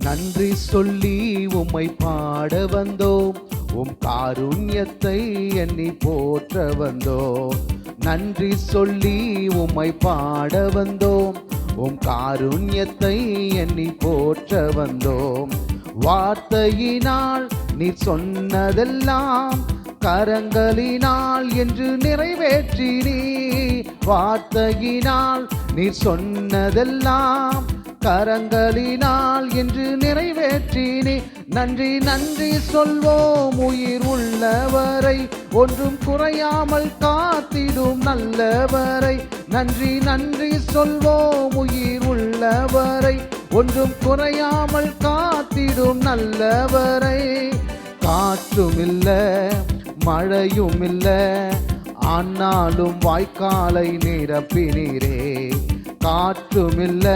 நன்றி சொல்லி உம்மை பாட வந்தோம், உம் காருண்யத்தை எண்ணி போற்ற வந்தோம். நன்றி சொல்லி உம்மை பாட வந்தோம், உம் காருண்யத்தை எண்ணி போற்ற வந்தோம். வார்த்தையினால் நீர் சொன்னதெல்லாம் கரங்களினால் என்று நிறைவேற்றினீ. வார்த்தையினால் நீர் சொன்னதெல்லாம் கரங்களினால் என்று நிறைவேற்றினே. நன்றி நன்றி சொல்வோம் உயிர் உள்ளவரை, ஒன்றும் குறையாமல் காத்திடும் நல்லவரை. நன்றி நன்றி சொல்வோம் உயிர் உள்ளவரை, ஒன்றும் குறையாமல் காத்திடும் நல்லவரை. காற்றும் இல்ல மழையும் இல்ல, ஆனாலும் வாய்க்காலை நிரப்பினீரே. காற்றும் இல்ல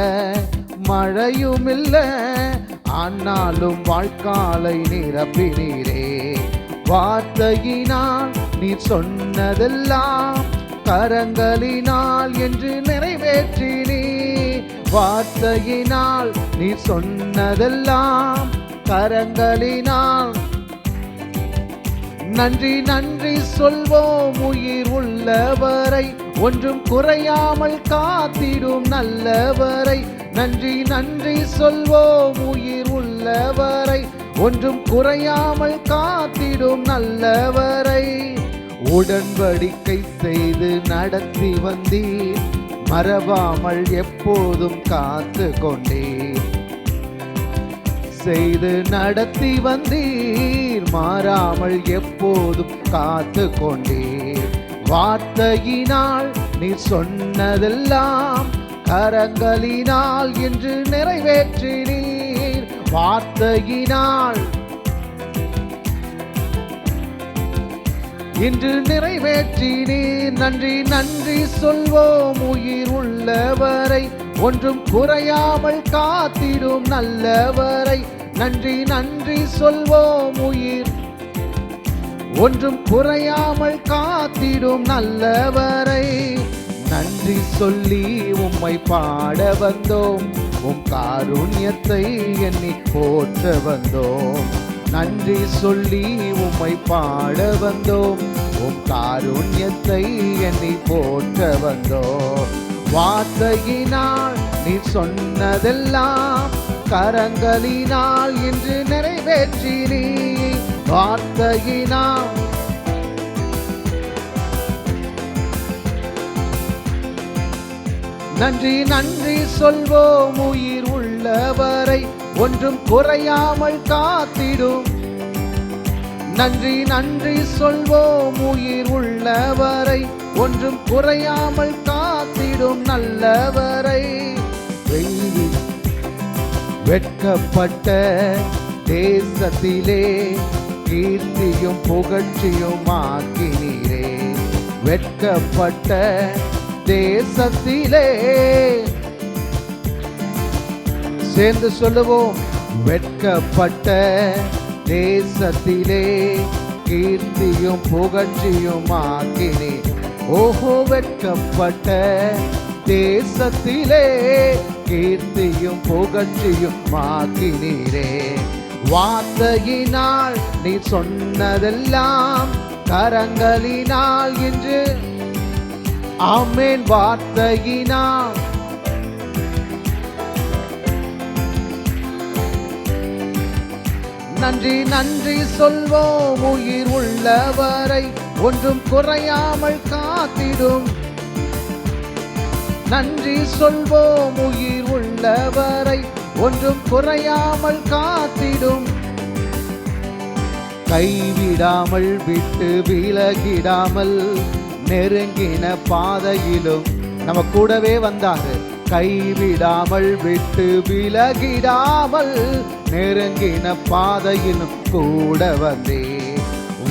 மழையும் இல்ல, ஆனாலும் வாய்க்காலை நிரப்பினீரே. வார்த்தையினால் நீர் சொன்னதெல்லாம் கரங்களினால் என்று நிறைவேற்றினீ. வார்த்தையினால் நீர் சொன்னதெல்லாம் கரங்களினால். நன்றி நன்றி சொல்வோம் உயிர் உள்ளவரை, ஒன்றும் குறையாமல் காத்திடும் நல்லவரை. நன்றி நன்றி சொல்வோம் உயிர் உள்ளவரை, ஒன்றும் குறையாமல் காத்திடும் நல்லவரை. உடன்படிக்கை செய்து நடத்தி வந்தீர், மறவாமல் எப்போதும் காத்து கொண்டீர். செய்து நடத்தி வந்தீர், மாறாமல் எப்போதும் காத்து கொண்டீர். வார்த்தையினால் நீர் சொன்னதெல்லாம் கரங்களினால் என்று நிறைவேற்றினீர். வார்த்தையினால் இன்று நிறைவேற்றினீர். நன்றி நன்றி சொல்வோம் உயிர் உள்ளவரை, ஒன்றும் குறையாமல் காத்திடும் நல்லவரை. நன்றி நன்றி சொல்வோம் உயிர், ஒன்றும் குறையாமல் காத்திடும் நல்லவரை. நன்றி சொல்லி உம்மை பாட வந்தோம், உம் காருண்யத்தை எண்ணி போற்ற வந்தோம். நன்றி சொல்லி உம்மை பாட வந்தோம், உம் காருண்யத்தை எண்ணி போற்ற வந்தோம். வார்த்தையினால் நீர் சொன்னதெல்லாம் கரங்களினால் என்று நிறைவேற்றினீ. வார்த்தையினால் நன்றி நன்றி சொல்வோம் உயிர் உள்ளவரை, ஒன்றும் குறையாமல் காத்திடும். நன்றி நன்றி சொல்வோம் உயிர் உள்ளவரை, ஒன்றும் குறையாமல் காத்திடும் நல்லவரை. வெட்கப்பட்ட தேசத்திலே கீர்த்தியும் புகழ்ச்சியும் ஆக்கினீரே. வெட்கப்பட்ட தேசத்திலே சேர்ந்து சொல்லுவோம், வெட்கப்பட்ட தேசத்திலே கீர்த்தியும் புகழ்ச்சியும் ஆக்கினே. ஓஹோ, வெட்கப்பட்ட தேசத்திலே கீர்த்தியும் புகழ்ச்சியும் ஆக்கினீரே. வார்த்தையினால் நீ சொன்னதெல்லாம் கரங்களினால் என்று. ஆமென். வார்த்தையினால் நன்றி நன்றி சொல்வோம் உயிர் உள்ளவரை, ஒன்றும் குறையாமல் காத்திடும். நன்றி சொல்வோம் உயிர் உள்ளவரை, ஒன்றும் குறையாமல் காத்திடும். கைவிடாமல் விட்டு விலகிடாமல் நெருங்கின பாதையிலும் நம்ம கூடவே வந்தாரு. கைவிடாமல் விட்டு விலகிடாமல் நெருங்கின பாதையிலும் கூட வந்தே.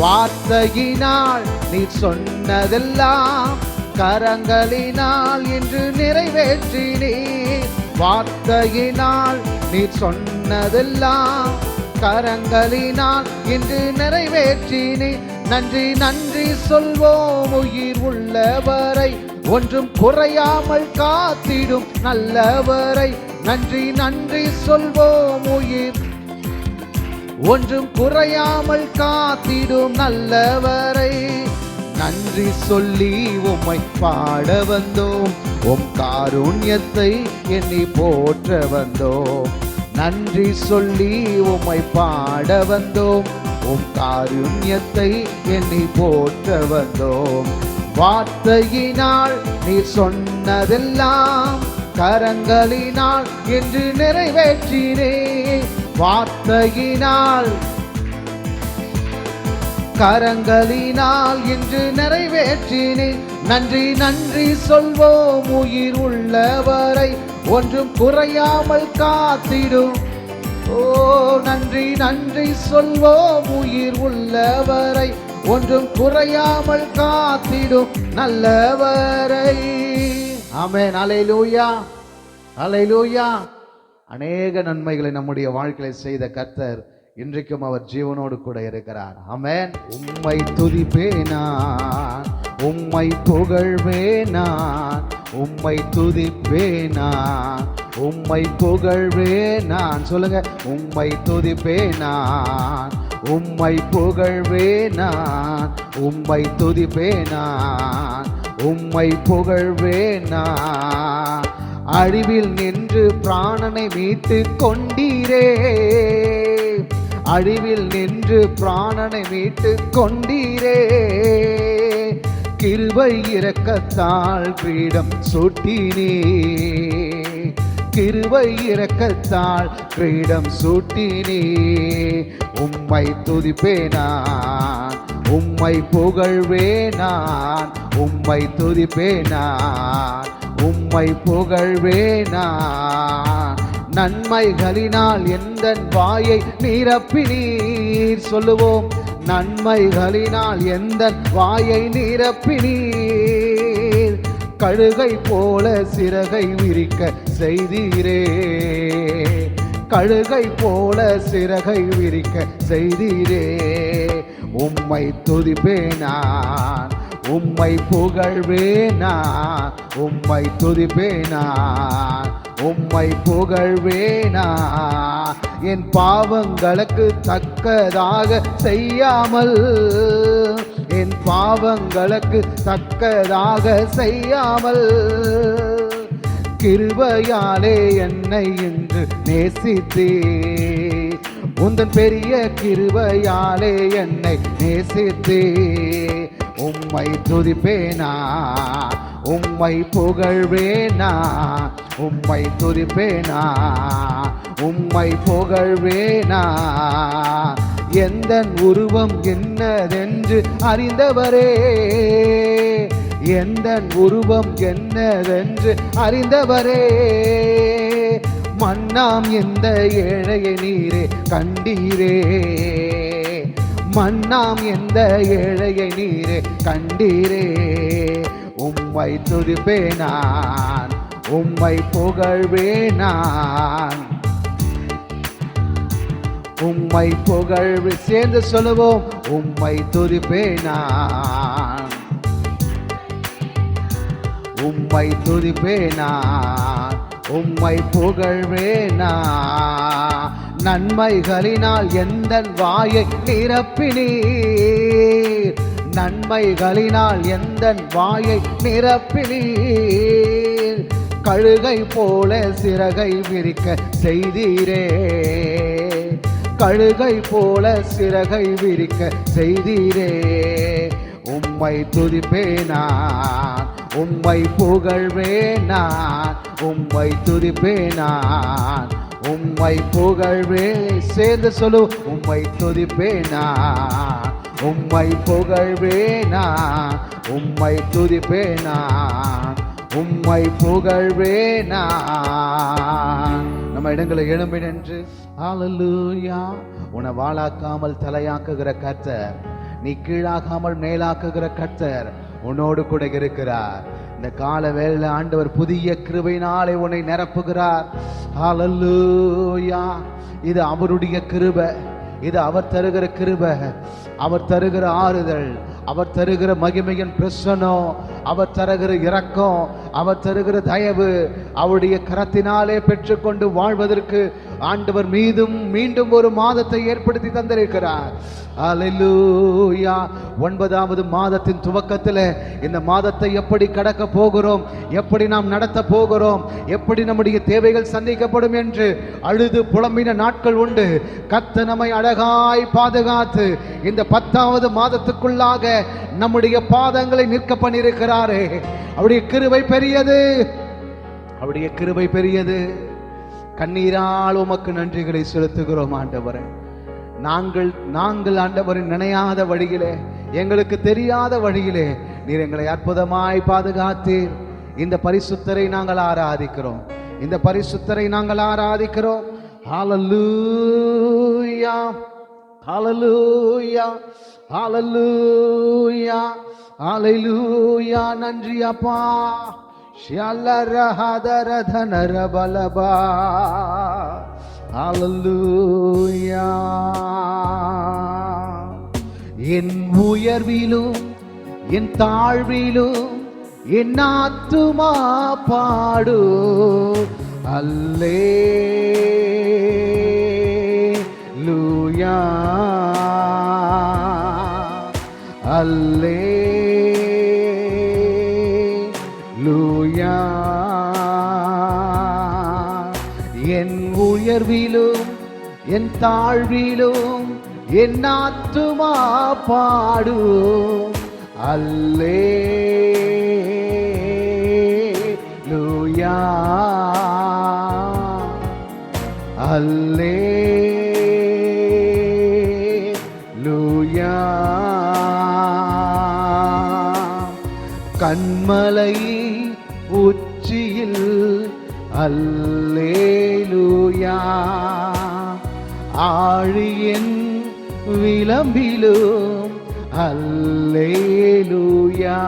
வார்த்தையினால் நீ சொன்னதெல்லாம் கரங்களினால் என்று நிறைவேற்றினே. வார்த்தையினால் நீ சொன்னதெல்லாம் கரங்களினால் என்று நிறைவேற்றினே. நன்றி நன்றி சொல்வோம் உயிர் உள்ளவரை, ஒன்றும் குறையாமல் காத்திடும் நல்லவரை. நன்றி நன்றி சொல்வோம் உயிர் ஒன்றும் குறையாமல் காத்திடும் நல்லவரை நன்றி சொல்லி உம்மை பாட வந்தோம் உம் காருண்யத்தை எண்ணி போற்ற வந்தோம் நன்றி சொல்லி உம்மை பாட வந்தோம் உம் காருண்யத்தை எண்ணி போற்ற வந்தோம் வார்த்தையினால் நீ சொன்னதெல்லாம் கரங்களினால் என்று நிறைவேற்றினே வார்த்தையினால் கரங்களினால் இன்று நிறைவேற்றினே நன்றி நன்றி சொல்வோம் உயிர் உள்ளவரை ஒன்றும் குறையாமல் காத்திடும் ஓ நன்றி நன்றி சொல்வோம் உயிர் உள்ளவரை ஒன்றும் குறையாமல் காத்திடும் நல்லவரை ஆமென் அல்லேலூயா அல்லேலூயா அநேக நன்மைகளை நம்முடைய வாழ்க்கையில் செய்த கர்த்தர் இன்றைக்கும் அவர் ஜீவனோடு கூட இருக்கிறார் ஆமென் உம்மை துதிப்பேனான் உம்மை புகழ்வேனான் உம்மை துதிப்பேனான் உம்மை புகழ்வேனான் சொல்லுங்க உம்மை துதிப்பேனான் உம்மை புகழ்வேனான் உம்மை துதிப்பேனான் உம்மை புகழ்வேனான் அழிவில் நின்று பிராணனை மீட்டு கொண்டீரே அழிவில் நின்று பிராணனை மீட்டு கொண்டீரே கிருபை இரக்கத்தால் கிரீடம் சூட்டினே கிருபை இரக்கத்தால் கிரீடம் சூட்டினே உம்மை துதிப்பேனான் உம்மை புகழ்வேனான் உம்மை துதிப்பேனான் உம்மை புகழ்வேனான் நன்மைகளினால் எந்தன் வாயை நிரப்பினீர் சொல்லுவோம் நன்மைகளினால் எந்தன் வாயை நிரப்பினீர் கழுகை போல சிறகை விரிக்க செய்தீரே கழுகை போல சிறகை விரிக்க செய்தீரே உம்மை துதிப்பேனான் உம்மை புகழ்வேனான் உம்மை துதிப்பேனான் உம்மை புகழ்வேனான் என் பாவங்களுக்கு தக்கதாக செய்யாமல் என் பாவங்களுக்கு தக்கதாக செய்யாமல் கிருபையாலே என்னை இன்று நேசித்தே உந்தன் பெரிய கிருபையாலே என்னை நேசித்தே உம்மை துதிப்பேனா உம்மை புகழ்வேனா உம்மை துதிப்பேனா உம்மை புகழ்வேனா எந்தன் உருவம் என்னதென்று அறிந்தவரே எந்தன் உருவம் என்னதென்று அறிந்தவரே மன்னாம் எந்த ஏழையை நீரே கண்டீரே மன்னாம் எந்த ஏழையை நீரே கண்டீரே உம்மை துதிப்பேனான் உம்மை புகழ்வேனான் உம்மை புகழ்வே சேர்ந்து சொல்லுவோம் உம்மை துதிப்பேனான் உம்மை துதிப்பேனான் உம்மை புகழ்வேனான் நன்மைகளினால் எந்தன் வாயை நிரப்பினீர் நன்மைகளினால் எந்தன் வாயை நிரப்பினீர் கழுகை போல சிறகை விரிக்க செய்தீரே கழுகை போல சிறகை விரிக்க செய்தீரே உம்மை துதிப்பேனான் உம்மை புகழ்வேனான் உம்மை துதிப்பேனான் உம்மை புகழ்வே சேர்ந்து சொல்லு உம்மை துதிப்பேனான் உம்மை புகழ்வேனான் உம்மை துதிப்பேனான் உம்மை புகழ்வேனான். நம்ம இடங்களை எழும்பி நின்று ஹல்லேலூயா. உன்னை வாளாக்காமல் தலையாக்குகிற கர்த்தர், நீ கீழாகாமல் மேலாக்குகிற கர்த்தர் உன்னோடு கூட இருக்கிறார். இந்த கால வேளையில ஆண்டவர் புதிய கிருபையினாலே உன்னை நிரப்புகிறார். ஹல்லேலூயா. இது அவருடைய கிருபை, இது அவர் தருகிற கிருபை, அவர் தருகிற ஆறுதல், அவர் தருகிற மகிமையின் பிரசனம், அவர் தருகிற இரக்கம், அவர் தருகிற தயவு, அவருடைய கரத்தினாலே பெற்றுக்கொண்டு வாழ்வதற்கு ஆண்டவர் மீண்டும் ஒரு மாதத்தை ஏற்படுத்தி தந்திருக்கிறார். அல்லேலூயா. 9வது மாதத்தின் துவக்கத்தில் இந்த மாதத்தை எப்படி கடக்க போகிறோம், எப்படி நாம் நடத்த போகிறோம், எப்படி நம்முடைய தேவைகள் சந்திக்கப்படும் என்று அழுது புலம்பின நாட்கள் உண்டு. கர்த்தர் நம்மை அழகாய் பாதுகாத்து இந்த 10வது மாதத்துக்குள்ளாக நம்முடைய பாதங்களை நிற்க பண்ணியிருக்கிறாரே. அவருடைய கிருபை பெரியது, அவருடைய கிருபை பெரியது. கண்ணீரால் உமக்கு நன்றிகளை செலுத்துகிறோம் ஆண்டவரே. நாங்கள் ஆண்டவரின் நினையாத வழியிலே, எங்களுக்கு தெரியாத வழியிலே நீர் எங்களை அற்புதமாய் பாதுகாத்தீர். இந்த பரிசுத்தரை நாங்கள் ஆராதிக்கிறோம், இந்த பரிசுத்தரை நாங்கள் ஆராதிக்கிறோம். ஹல்லேலூயா, ஹல்லேலூயா, ஹல்லேலூயா, ஹல்லேலூயா. நன்றி அப்பா. ஷல்லரஹதரதனரபலபா. ஹல்லேலூயா. என் உயர்விலும் என் தாழ்விலும் என் ஆத்துமா பாடு அல்லேலூயா, அல்லேலூயா. என் உயர்விலும் என் தாழ்விலும் என் ஆத்துமா பாடு அல்லேலூயா, அல்லேலூயா. கன்மலை உச்சியில் அல்லேலூயா, ஆழியின் விளம்பிலும் அல்லேலூயா.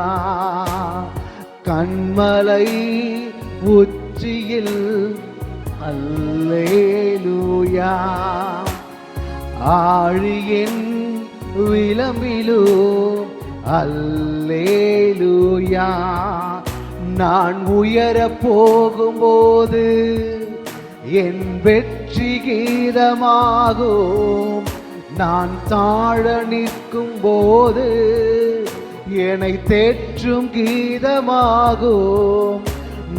கன்மலை உச்சியில் அல்லேலூயா, ஆழியின் விளம்பிலும் அல்லேலூயா. நான் உயர போகும்போது என் வெற்றி கீதமாகும், நான் தாழ நிற்கும் போது என்னை தேற்றும் கீதமாகும்.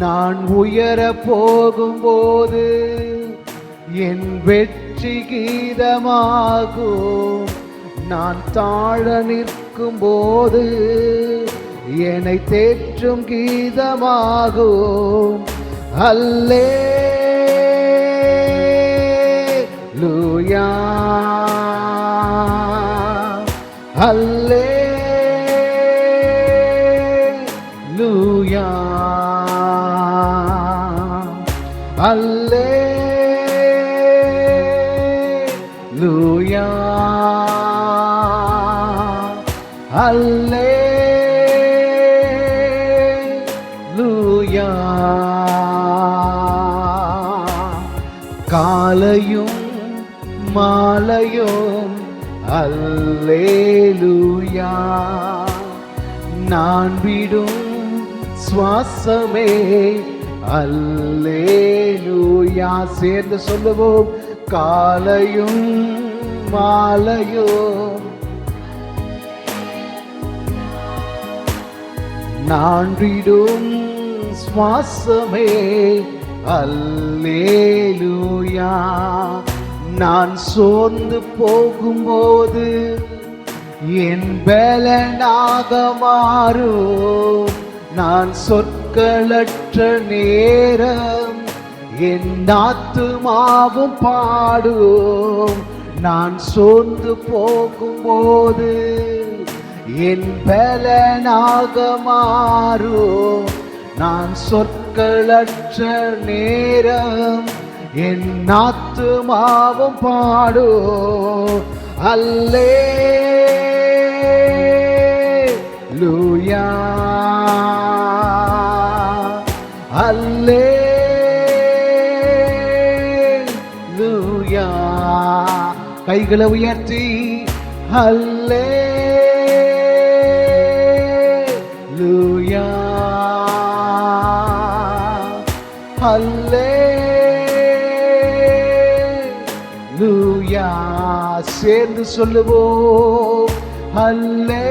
நான் உயர போகும்போது என் வெற்றி கீதமாகும், நான் தாழ நிற்கும் போது என்னை தேற்றும் கீதமாகும். அல்லேலூயா, அல்லேலூயா, அல்லேலூயா, அல்லேலூயா. காலையும் மாலையும் அல்லேலூயா, நான் விடும் சுவாசமே அல்லேலூயா. சேர்ந்து சொல்லுவோம். காலையும் மாலையும் நான் விடும் சுவாசமே அல்லேலூயா. நான் சோர்ந்து போகும்போது என் பலனாக மாறும், நான் சொற்களற்ற நேரம் என் ஆத்துமாவும் பாடும். நான் சோர்ந்து போகும்போது என் பலனாக மாறும், நான் சொற்களற்ற நேரம் என் ஆத்துமாவும் பாடும். அல்லேலூயா, அல்லேலூயா. கைகளை உயர்த்தி அல்லேலூயா, அல்லேலூயா. சேர்ந்து சொல்லுவோம் அல்லேலூயா,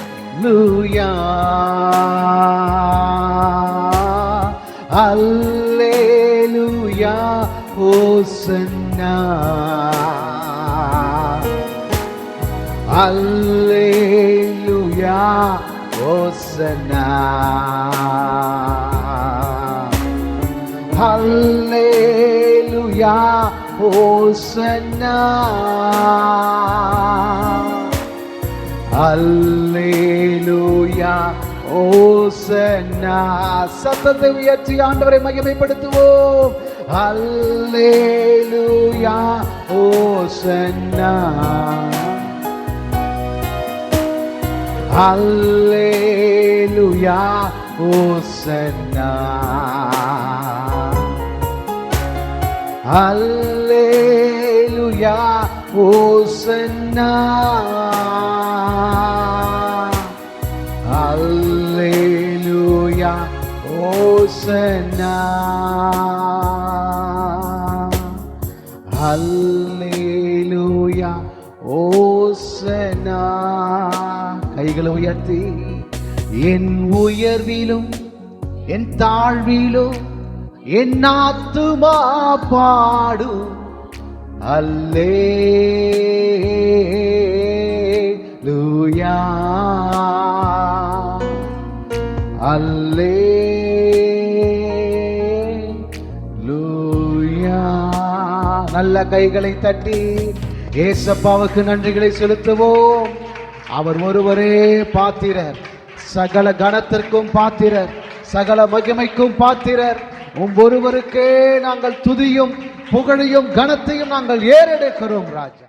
அல்லேலூயா, அல்லேலூயா, ஹோசன்னா, அல்லேலூயா, ஹோசன்னா, அல்லேலூயா, ஹோசன்னா, அல்லேலூயா, ஹோசன்னா. சத்தத்தை உயர்த்தி ஆண்டவரை மகிமைப்படுத்துவோம். அல்லேலூயா, ஹோசன்னா, அல்லேலூயா, ஹோசன்னா, அல்லேலூயா, ஹோசன்னா, அல்லேலூயா, ஹோசன்னா, அல்லேலூயா, ஹோசன்னா. கைகளை உயர்த்தி என் உயர்விலும் என் தாழ்விலும் என் ஆத்துமா பாடும் அல்லேலூயா, அல்லேலூயா. நல்ல கைகளை தட்டி ஏசப்பாவுக்கு நன்றிகளை செலுத்துவோம். அவர் ஒருவரே பாத்திரர், சகல கணத்திற்கும் பாத்திரர், சகல மகிமைக்கும் பாத்திரர். ஒருவருக்கே நாங்கள் துதியும் புகழையும் கனத்தையும் நாங்கள் ஏறெடுக்கிறோம் ராஜா.